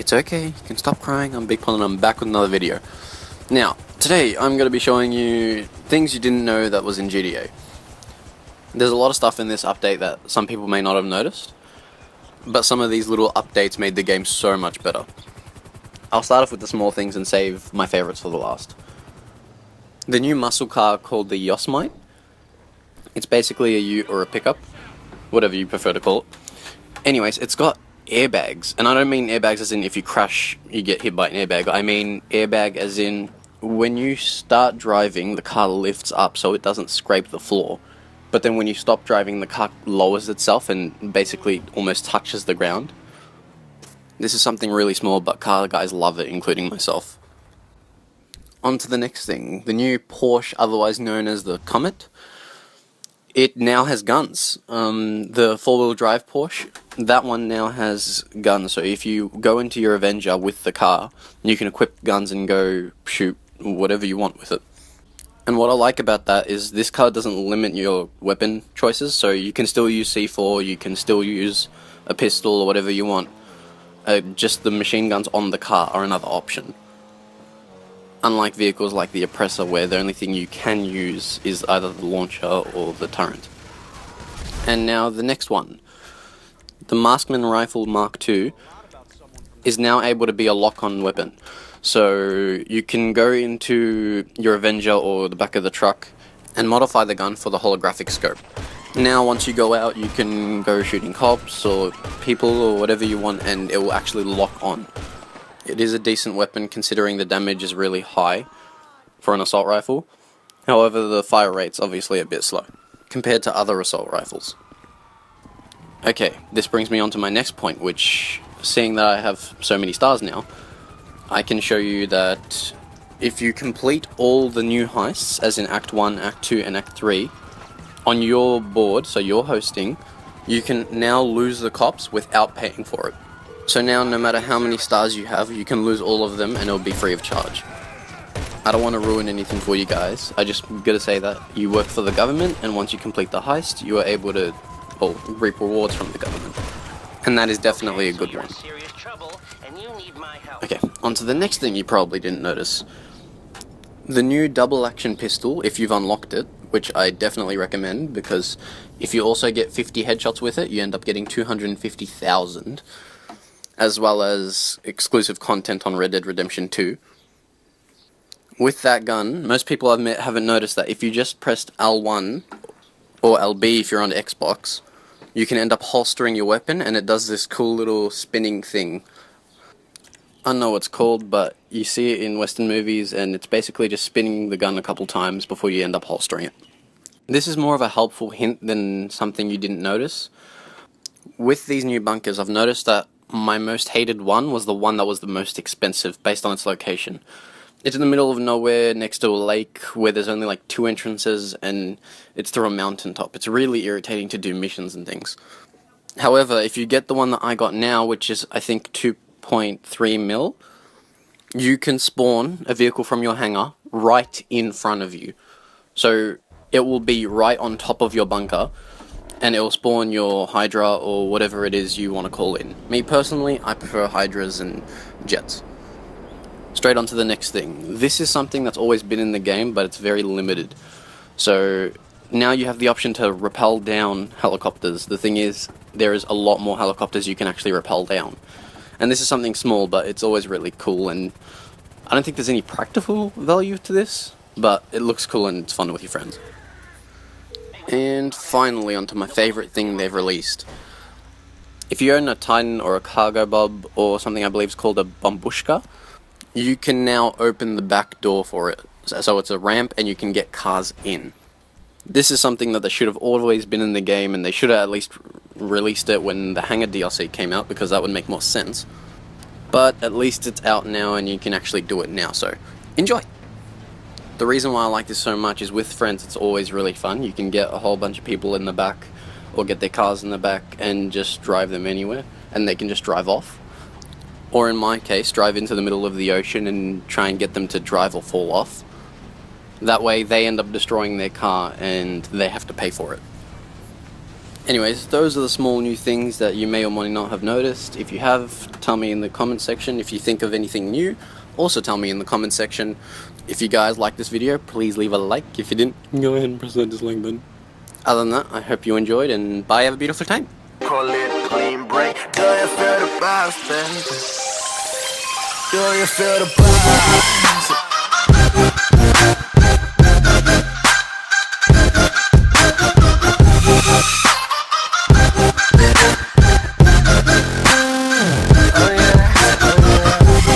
It's okay, you can stop crying, I'm Big Pun and I'm back with another video. Now, today I'm going to be showing you things you didn't know that was in GTA. There's a lot of stuff in this update that some people may not have noticed, but some of these little updates made the game so much better. I'll start off with the small things and save my favourites for the last. The new muscle car called the Yosemite. It's basically a ute or a pickup, whatever you prefer to call it. Anyways, it's got airbags, and I don't mean airbags as in if you crash you get hit by an airbag. I mean airbag as in when you start driving the car lifts up so it doesn't scrape the floor, but then when you stop driving the car lowers itself and basically almost touches the ground. This is something really small, but car guys love it, including myself. On to the next thing, the new Porsche, otherwise known as the Comet. It now has guns. The four-wheel drive Porsche, that one now has guns, so if you go into your Avenger with the car, you can equip guns and go shoot whatever you want with it. And what I like about that is this car doesn't limit your weapon choices, so you can still use C4, you can still use a pistol or whatever you want. Just the machine guns on the car are another option. Unlike vehicles like the Oppressor, where the only thing you can use is either the launcher or the turret. And now the next one. The Marksman Rifle Mark II is now able to be a lock-on weapon. So you can go into your Avenger or the back of the truck and modify the gun for the holographic scope. Now once you go out, you can go shooting cops or people or whatever you want, and it will actually lock on. It is a decent weapon considering the damage is really high for an assault rifle. However, the fire rate's obviously a bit slow compared to other assault rifles. Okay, this brings me on to my next point, which, seeing that I have so many stars now, I can show you that if you complete all the new heists, as in Act 1, Act 2 and Act 3, on your board, so you're hosting, you can now lose the cops without paying for it. So now, no matter how many stars you have, you can lose all of them and it'll be free of charge. I don't want to ruin anything for you guys, I just gotta say that you work for the government, and once you complete the heist, you are able to, well, reap rewards from the government. And that is definitely a good one. Okay, on to the next thing you probably didn't notice. The new double action pistol, if you've unlocked it, which I definitely recommend, because if you also get 50 headshots with it, you end up getting 250,000, as well as exclusive content on Red Dead Redemption 2. With that gun, most people I've met haven't noticed that if you just pressed L1, or LB if you're on Xbox, you can end up holstering your weapon, and it does this cool little spinning thing. I don't know what it's called, but you see it in Western movies, and it's basically just spinning the gun a couple times before you end up holstering it. This is more of a helpful hint than something you didn't notice. With these new bunkers, I've noticed that my most hated one was the one that was the most expensive based on its location. It's in the middle of nowhere next to a lake where there's only like 2 entrances, and it's through a mountaintop. It's really irritating to do missions and things. However, if you get the one that I got now, which is I think 2.3 mil, you can spawn a vehicle from your hangar right in front of you. So it will be right on top of your bunker, and it will spawn your Hydra or whatever it is you want to call in. Me personally, I prefer Hydras and jets. Straight on to the next thing. This is something that's always been in the game, but it's very limited. So now you have the option to rappel down helicopters. The thing is, there is a lot more helicopters you can actually rappel down. And this is something small, but it's always really cool, and I don't think there's any practical value to this, but it looks cool and it's fun with your friends. And finally, onto my favourite thing they've released. If you own a Titan or a Cargo Bob or something I believe is called a Bombushka, you can now open the back door for it. So it's a ramp and you can get cars in. This is something that they should have always been in the game, and they should have at least released it when the Hangar DLC came out, because that would make more sense. But at least it's out now and you can actually do it now, so enjoy! The reason why I like this so much is with friends it's always really fun. You can get a whole bunch of people in the back, or get their cars in the back and just drive them anywhere, and they can just drive off. Or in my case, drive into the middle of the ocean and try and get them to drive or fall off. That way they end up destroying their car and they have to pay for it. Anyways, those are the small new things that you may or may not have noticed. If you have, tell me in the comment section. If you think of anything new, also tell me in the comment section. If you guys like this video, please leave a like. If you didn't, go ahead and press that dislike button. Other than that, I hope you enjoyed, and bye, have a beautiful time. Call it clean break. Do you feel the vibes, baby? Do you feel the vibes?